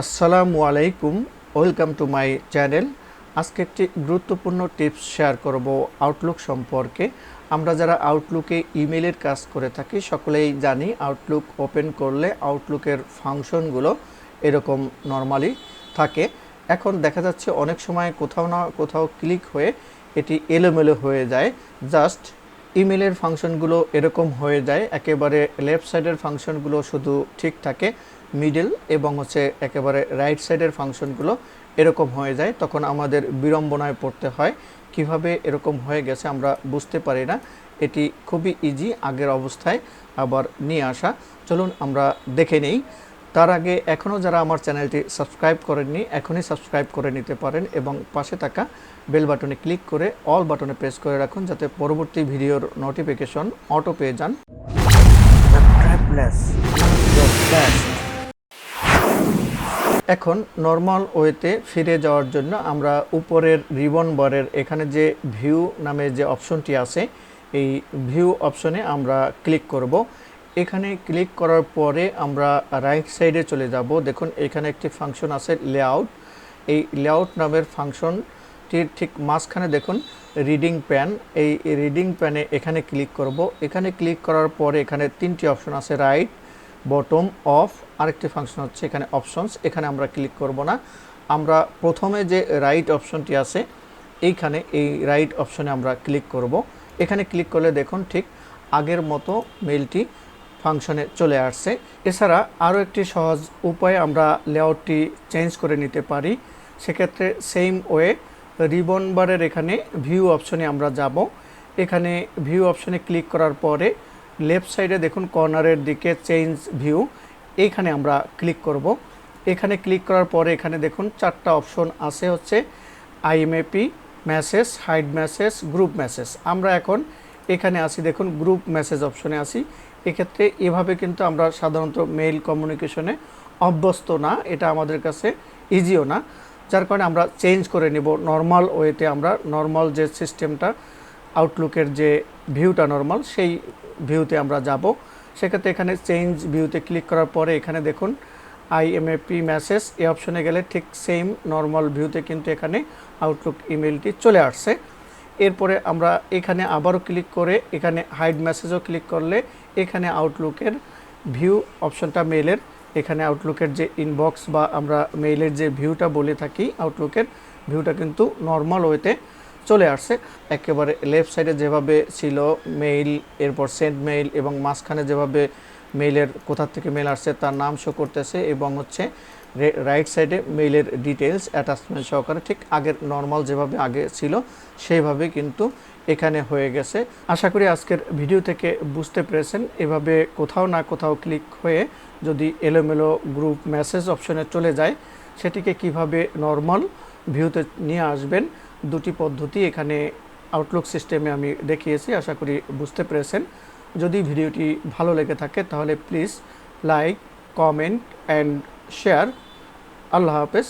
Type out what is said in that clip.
আসসালামু আলাইকুম, welcome to my channel. আজকে একটি গুরুত্বপূর্ণ টিপস শেয়ার করব আউটলুক সম্পর্কে। আমরা যারা আউটলুকে ইমেলের কাজ করে থাকি সকলেই জানি আউটলুক ওপেন করলে আউটলুকের ফাংশনগুলো এরকম নর্মালি থাকে। এখন দেখা যাচ্ছে অনেক সময় কোথাও না কোথাও ক্লিক হয়ে এটি এলোমেলো হয়ে যায়। জাস্ট ইমেলের ফাংশনগুলো এরকম হয়ে যায়, একেবারে লেফট সাইডের ফাংশনগুলো শুধু ঠিক থাকে, মিডল এবং একেবারে রাইট সাইডের ফাংশনগুলো এরকম হয়ে যায়। তখন আমাদের বিড়ম্বনায় পড়তে হয়, কিভাবে এরকম হয়ে গেছে আমরা বুঝতে পারি না। এটি খুবই ইজি আগের অবস্থায় আবার নিয়ে আসা। চলুন আমরা দেখে নেই। তার আগে এখনও যারা আমার চ্যানেলটি সাবস্ক্রাইব করেননি এখনই সাবস্ক্রাইব করে নিতে পারেন এবং পাশে থাকা বেল বাটনে ক্লিক করে অল বাটনে প্রেস করে রাখুন, যাতে পরবর্তী ভিডিওর নোটিফিকেশন অটো পেয়ে যান। এখন নর্মাল ওয়েতে ফিরে যাওয়ার জন্য আমরা উপরের রিবন বারের এখানে যে ভিউ নামে যে অপশনটি আছে, এই ভিউ অপশনে আমরা ক্লিক করব। এখানে ক্লিক করার পরে আমরা রাইট সাইডে চলে যাব। দেখুন এখানে একটি ফাংশন আছে লেআউট। এই লেআউট নামের ফাংশনটির ঠিক মাঝখানে দেখুন রিডিং প্যান। এই রিডিং প্যানে এখানে ক্লিক করব। এখানে ক্লিক করার পরে এখানে তিনটি অপশন আছে, রাইট, বটম, অফ। আরেকটি ফাংশন হচ্ছে এখানে অপশনস, এখানে আমরা ক্লিক করব না। আমরা প্রথমে যে রাইট অপশনটি আছে এইখানে এই রাইট অপশনে আমরা ক্লিক করব। এখানে ক্লিক করলে দেখুন ঠিক আগের মতো মেলটি ফাংশনে চলে আসছে। এছাড়া আরও একটি সহজ উপায়ে আমরা লেআউটটি চেঞ্জ করে নিতে পারি। সেক্ষেত্রে সেম ওয়ে রিবন বারের এখানে ভিউ অপশনে আমরা যাব। এখানে ভিউ অপশনে ক্লিক করার পরে লেফট সাইডে দেখুন কর্নারের দিকে চেঞ্জ ভিউ, এইখানে আমরা ক্লিক করব। এখানে ক্লিক করার পরে এখানে দেখুন চারটা অপশন আছে, হচ্ছে IMAP, message, hide message, group message. আমরা এখন এখানে আসি, দেখুন গ্রুপ মেসেজ অপশনে আসি। এক্ষেত্রে এভাবে কিন্তু আমরা সাধারণত মেইল কমিউনিকেশনে অভ্যস্ত না, এটা আমাদের কাছে ইজিও না, যার কারণে আমরা চেঞ্জ করে নেব নর্মাল ওয়েতে। আমরা নর্মাল যে সিস্টেমটা আউটলুকের যে ভিউটা নর্মাল, সেই ভিউতে আমরা যাব। সেক্ষেত্রে এখানে চেঞ্জ ভিউতে ক্লিক করার পরে এখানে দেখুন আইএমএপি মেসেজ, এই অপশনে গেলে ঠিক সেম নর্মাল ভিউতে কিন্তু এখানে আউটলুক ইমেলটি চলে আসছে। এরপরে আমরা এখানে আবারও ক্লিক করে এখানে হাইড মেসেজও ক্লিক করলে এখানে আউটলুকের ভিউ অপশনটা মেইলের, এখানে আউটলুকের যে ইনবক্স বা আমরা মেইলের যে ভিউটা বলে থাকি আউটলুকের ভিউটা কিন্তু নর্মাল ওয়েতে চলে আসছে। একেবারে লেফট সাইডে যেভাবে ছিল মেইল, এরপর সেন্ড মেইল এবং মাঝখানে যেভাবে মেইলের কোথা থেকে মেইল আসছে তার নাম শো করতেছে এবং রাইট সাইডে মেইলের ডিটেলস অ্যাটাচমেন্ট সহকারে ঠিক আগের নর্মাল যেভাবে আগে ছিল সেইভাবে কিন্তু এখানে হয়ে গেছে। আশা করি আজকের ভিডিও থেকে বুঝতে পেরেছেন এভাবে কোথাও না কোথাও ক্লিক হয়ে যদি এলোমেলো গ্রুপ মেসেজ অপশনে চলে যায় সেটিকে কিভাবে নর্মাল ভিউতে নিয়ে আসবেন। দুটি পদ্ধতি এখানে আউটলুক সিস্টেমে আমি দেখিয়েছি, আশা করি বুঝতে পেরেছেন। যদি ভিডিওটি ভালো লেগে থাকে তাহলে please like, comment and share. আল্লাহ হাফেজ।